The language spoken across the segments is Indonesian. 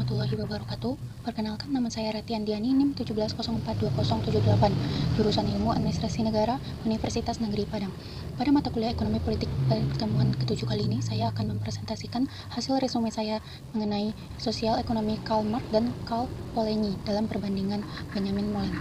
warahmatullahi wabarakatuh. Perkenalkan, nama saya Rati Andiani, NIM 17042078, jurusan Ilmu Administrasi Negara, Universitas Negeri Padang. Pada mata kuliah Ekonomi Politik pertemuan ke-7 kali ini, saya akan mempresentasikan hasil resume saya mengenai sosial ekonomi Karl Marx dan Karl Polanyi dalam perbandingan Benjamin Molen.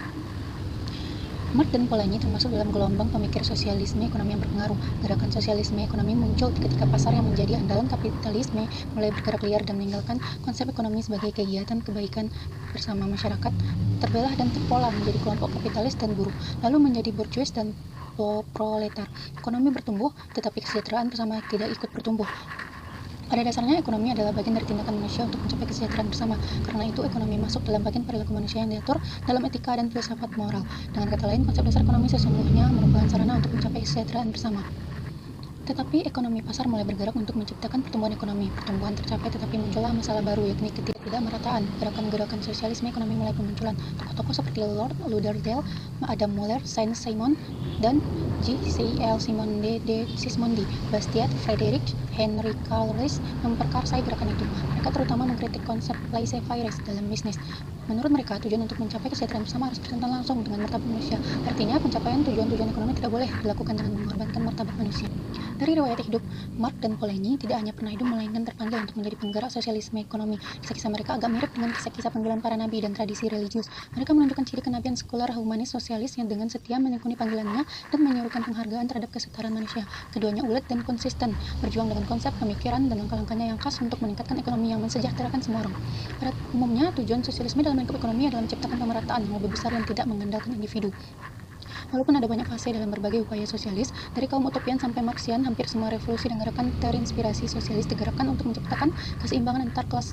Marx dan Polanyi termasuk dalam gelombang pemikir sosialisme ekonomi yang berpengaruh. Gerakan sosialisme ekonomi muncul ketika pasar yang menjadi andalan kapitalisme mulai bergerak liar dan meninggalkan konsep ekonomi sebagai kegiatan kebaikan bersama masyarakat, terbelah dan terpola menjadi kelompok kapitalis dan buruh, lalu menjadi bourgeois dan proletar. Ekonomi bertumbuh, tetapi kesejahteraan bersama tidak ikut bertumbuh. Pada dasarnya, ekonomi adalah bagian dari tindakan manusia untuk mencapai kesejahteraan bersama. Karena itu, ekonomi masuk dalam bagian perilaku manusia yang diatur dalam etika dan filsafat moral. Dengan kata lain, konsep dasar ekonomi sesungguhnya merupakan sarana untuk mencapai kesejahteraan bersama. Tetapi ekonomi pasar mulai bergerak untuk menciptakan pertumbuhan ekonomi. Pertumbuhan tercapai, tetapi muncullah masalah baru, yakni ketidakmerataan. Gerakan-gerakan sosialisme ekonomi mulai bermunculan. Tokoh-tokoh seperti Lord Lauderdale, Adam Muller, Saint-Simon, dan G.C.L. Sismondi, Bastiat, Frederick Henry Calris memperkarsai gerakan itu. Mereka terutama mengkritik konsep laissez-faire dalam bisnis. Menurut mereka, tujuan untuk mencapai kesejahteraan bersama harus bertentangan langsung dengan martabat manusia. Artinya, pencapaian tujuan-tujuan ekonomi tidak boleh dilakukan dengan mengorbankan martabat manusia. Dari riwayat hidup Marx dan Polanyi, tidak hanya pernah hidup melainkan terpanggil untuk menjadi penggerak sosialisme ekonomi. Kisah-kisah mereka agak mirip dengan kisah-kisah panggilan para nabi dan tradisi religius. Mereka menunjukkan ciri kenabian sekular humanis sosialis yang dengan setia menekuni panggilannya dan menyerukan penghargaan terhadap kesetaraan manusia. Keduanya ulet dan konsisten, berjuang dengan konsep pemikiran dan langkah-langkahnya yang khas untuk meningkatkan ekonomi yang mensejahterakan semua orang. Pada umumnya, tujuan sosialisme dalam lingkup ekonomi adalah menciptakan pemerataan yang lebih besar yang tidak mengandalkan individu. Walaupun ada banyak fase dalam berbagai upaya sosialis, dari kaum utopian sampai Marxian, hampir semua revolusi dan gerakan terinspirasi sosialis digerakkan untuk menciptakan keseimbangan antar kelas,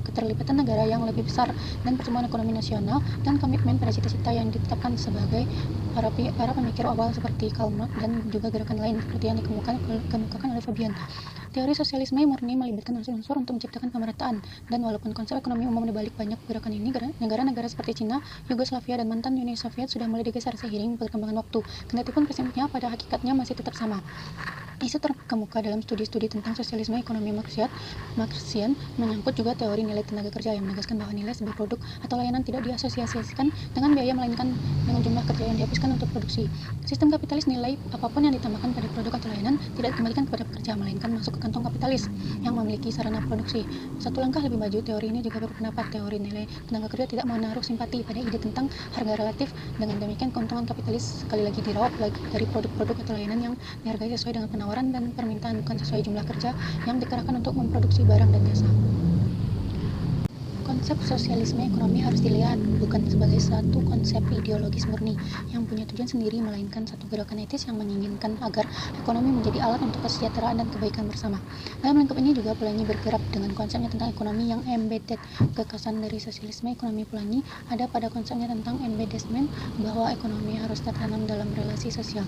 keterlibatan negara yang lebih besar, dan pertumbuhan ekonomi nasional, dan komitmen pada cita-cita yang ditetapkan sebagai para pemikir awal seperti Karl Marx dan juga gerakan lain seperti yang dikemukakan oleh Fabian. Teori sosialisme murni melibatkan unsur-unsur untuk menciptakan pemerataan, dan walaupun konsep ekonomi umum dibalik banyak gerakan ini, negara-negara seperti Cina, Yugoslavia, dan mantan Uni Soviet sudah mulai digeser seiring perkembangan waktu. Kendatipun prinsipnya pada hakikatnya masih tetap sama. Isu terkemuka dalam studi-studi tentang sosialisme ekonomi Marxian menyangkut juga teori nilai tenaga kerja yang menegaskan bahwa nilai sebuah produk atau layanan tidak diasosiasikan dengan biaya melainkan dengan jumlah kerja yang dihabiskan untuk produksi. Sistem kapitalis nilai apapun yang ditambahkan pada produk atau layanan tidak dikembalikan kepada pekerja melainkan masuk ke kantong kapitalis yang memiliki sarana produksi. Satu langkah lebih maju, teori ini juga berpendapat teori nilai tenaga kerja tidak menaruh simpati pada ide tentang harga relatif. Dengan demikian, keuntungan kapitalis sekali lagi diraup dari produk-produk atau layanan yang dihargai sesuai dengan penawaran dan permintaan, bukan sesuai jumlah kerja yang dikerahkan untuk memproduksi barang dan jasa. Konsep sosialisme ekonomi harus dilihat bukan sebagai satu konsep ideologis murni yang punya tujuan sendiri, melainkan satu gerakan etis yang menginginkan agar ekonomi menjadi alat untuk kesejahteraan dan kebaikan bersama. Dalam lingkup ini juga Polanyi bergerak dengan konsepnya tentang ekonomi yang embedded. Gagasan dari sosialisme ekonomi Polanyi ada pada konsepnya tentang embedment, bahwa ekonomi harus tertanam dalam relasi sosial.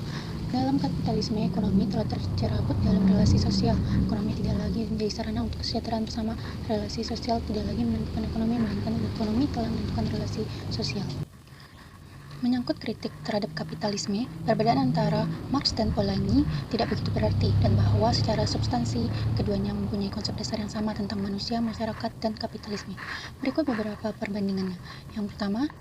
Dalam kapitalisme, ekonomi telah tercerabut dalam relasi sosial. Ekonomi tidak lagi menjadi sarana untuk kesejahteraan bersama. Relasi sosial tidak lagi menentukan ekonomi, melainkan ekonomi telah menentukan relasi sosial. Menyangkut kritik terhadap kapitalisme, perbedaan antara Marx dan Polanyi tidak begitu berarti, dan bahwa secara substansi keduanya mempunyai konsep dasar yang sama tentang manusia, masyarakat, dan kapitalisme. Berikut beberapa perbandingannya. Yang pertama,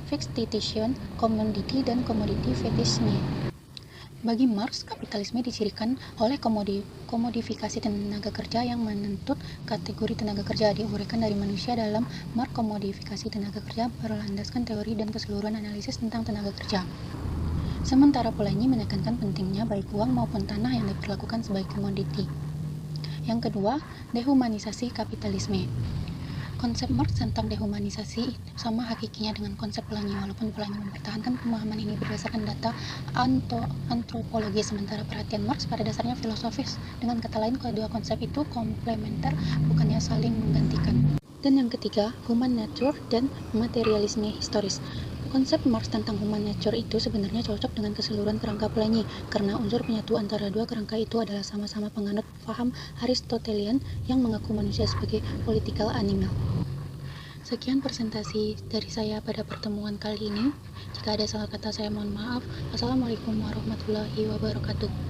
fixation, commodity, dan commodity fetishisme. Bagi Marx, kapitalisme dicirikan oleh komodifikasi tenaga kerja yang menuntut kategori tenaga kerja diuraikan dari manusia. Dalam Marx, komodifikasi tenaga kerja berlandaskan teori dan keseluruhan analisis tentang tenaga kerja. Sementara Polanyi menekankan pentingnya baik uang maupun tanah yang diperlakukan sebagai komoditi. Yang kedua, dehumanisasi kapitalisme. Konsep Marx tentang dehumanisasi sama hakikinya dengan konsep Polanyi, walaupun Polanyi mempertahankan pemahaman ini berdasarkan data antropologi, sementara perhatian Marx pada dasarnya filosofis. Dengan kata lain, kedua konsep itu komplementer, bukannya saling menggantikan. Dan yang ketiga, human nature dan materialisme historis. Konsep Marx tentang human nature itu sebenarnya cocok dengan keseluruhan kerangka Polanyi, karena unsur penyatu antara dua kerangka itu adalah sama-sama penganut paham Aristotelian yang mengaku manusia sebagai political animal. Sekian presentasi dari saya pada pertemuan kali ini. Jika ada salah kata, saya mohon maaf. Wassalamualaikum warahmatullahi wabarakatuh.